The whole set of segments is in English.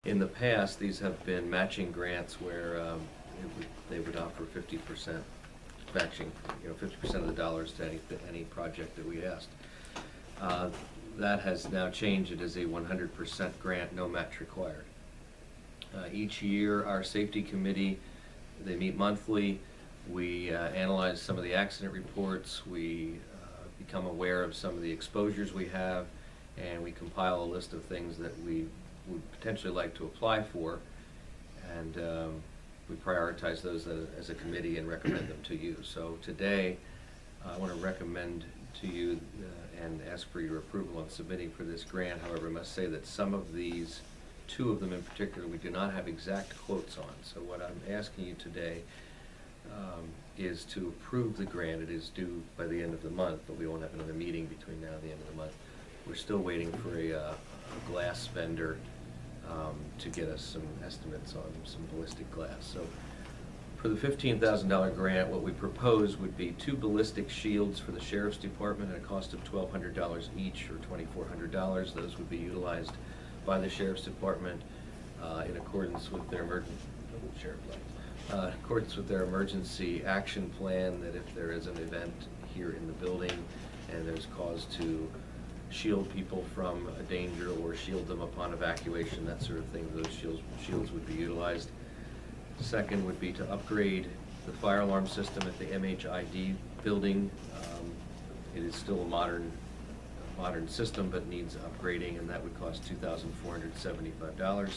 In the past, these have been matching grants where they would offer 50% matching, 50% of the dollars to any project that we asked. That has now changed. It is a 100% grant, no match required. Each year, our safety committee, they meet monthly. We analyze some of the accident reports. We become aware of some of the exposures we have, and we compile a list of things that we would potentially like to apply for, and we prioritize those as a committee and recommend them to you. So today, I want to recommend to you and ask for your approval on submitting for this grant. However, I must say that some of these, two of them in particular, we do not have exact quotes on. So what I'm asking you today is to approve the grant. It is due by the end of the month, but we won't have another meeting between now and the end of the month. We're still waiting for a glass vendor to get us some estimates on some ballistic glass. So for the $15,000 grant, what we propose would be 2 ballistic shields for the Sheriff's Department at a cost of $1,200 each, or $2,400. Those would be utilized by the Sheriff's Department in accordance with their emergency action plan, that if there is an event here in the building and there's cause to shield people from a danger or shield them upon evacuation, that sort of thing, those shields would be utilized. Second would be to upgrade the fire alarm system at the MHID building. It is still a modern system, but needs upgrading, and that would cost $2,475.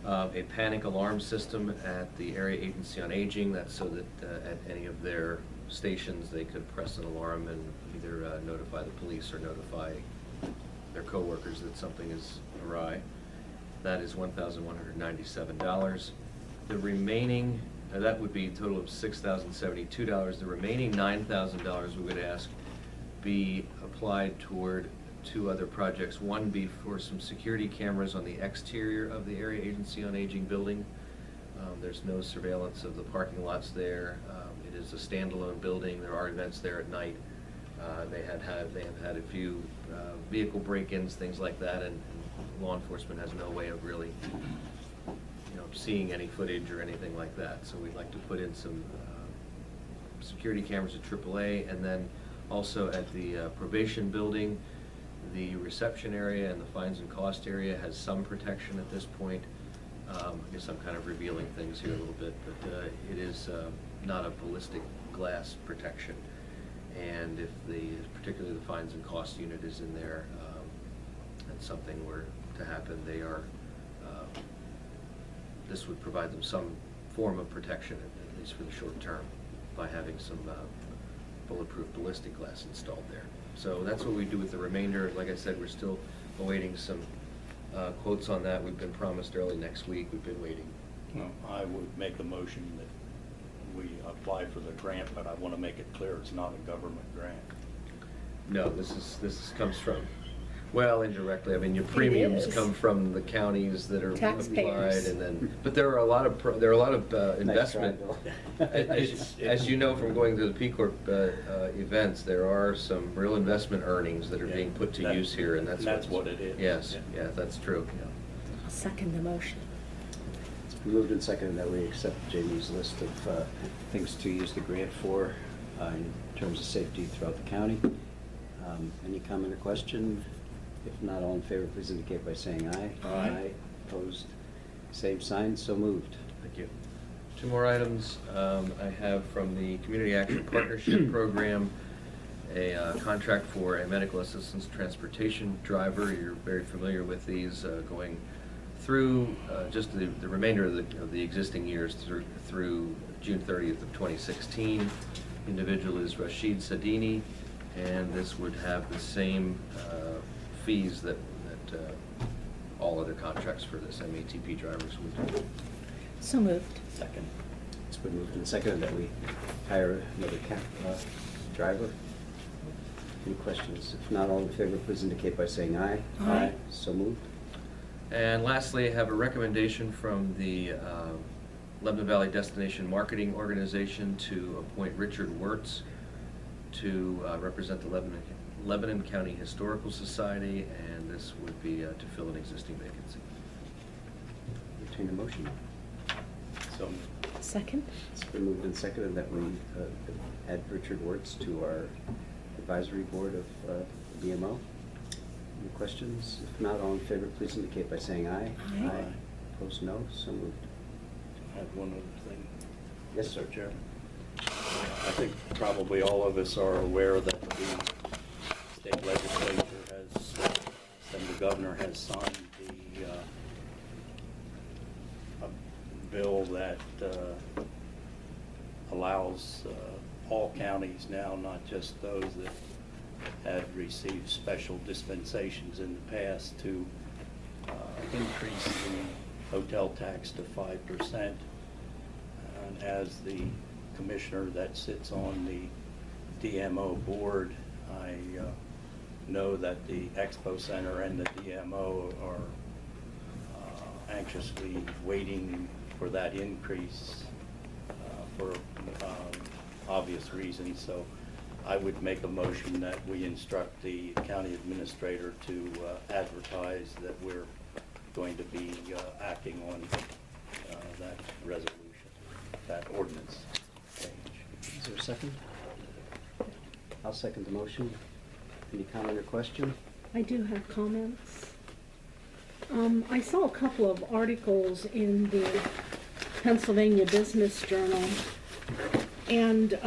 A panic alarm system at the Area Agency on Aging, that's so that at any of their stations they could press an alarm and either notify the police or notify their coworkers that something is awry. That is $1,197. The remaining, that would be a total of $6,072. The remaining $9,000 we would ask be applied toward 2 other projects. One be for some security cameras on the exterior of the Area Agency on Aging building. There's no surveillance of the parking lots there. It is a standalone building. There are events there at night. They have had a few vehicle break-ins, things like that, and law enforcement has no way of really, seeing any footage or anything like that. So we'd like to put in some security cameras at AAA, and then also at the probation building, the reception area and the fines and cost area has some protection at this point. I guess I'm kind of revealing things here a little bit, but it is not a ballistic glass protection. And if particularly the fines and cost unit is in there, and something were to happen, this would provide them some form of protection, at least for the short term, by having some bulletproof ballistic glass installed there. So that's what we do with the remainder. Like I said, we're still awaiting some quotes on that. We've been promised early next week. We've been waiting. Well, I would make a motion that we apply for the grant, but I want to make it clear it's not a government grant. No, this comes from, well, indirectly. I mean, your premiums come from the counties that are applied, and then, but there are a lot of investment. As you know from going to the PCorp events, there are some real investment earnings that are being put to use here, and that's what it is. Yes, yeah, that's true. Yeah. I'll second the motion. It's been moved and seconded that we accept Jamie's list of things to use the grant for in terms of safety throughout the county. Any comment or question? If not, all in favor, please indicate by saying aye. Aye. Opposed? Same sign. So moved. Thank you. 2 more items. I have from the Community Action Partnership Program a contract for a medical assistance transportation driver. You're very familiar with these going through just the remainder of the existing years through June 30th of 2016. Individual is Rashid Sadini, and this would have the same fees that all other contracts for this MATP drivers would do. So moved. Second. It's been moved and seconded that we hire another driver. Any questions? If not, all in favor, please indicate by saying aye. Aye. So moved. And lastly, I have a recommendation from the Lebanon Valley Destination Marketing Organization to appoint Richard Wertz to represent the Lebanon County Historical Society, and this would be to fill an existing vacancy. entertain a motion. So, Second? It's been moved and seconded that we add Richard Wertz to our advisory board of DMO. Any questions? If not, all in favor, please indicate by saying aye. Aye. Opposed, no. So moved. I have one other thing. Yes, sir. Chairman. I think probably all of us are aware that the state legislature has, and the governor has signed a bill that allows all counties now, not just those that had received special dispensations in the past, to increase the hotel tax to 5%. And as the commissioner that sits on the DMO board, I know that the Expo Center and the DMO are anxiously waiting for that increase for obvious reasons. So I would make a motion that we instruct the county administrator to advertise that we're going to be acting on that resolution, that ordinance change. Is there a second? I'll second the motion. Any comment or question? I do have comments. I saw a couple of articles in the Pennsylvania Business Journal, and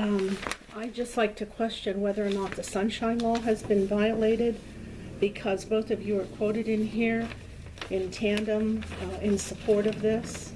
I'd just like to question whether or not the Sunshine Law has been violated, because both of you are quoted in here in tandem in support of this.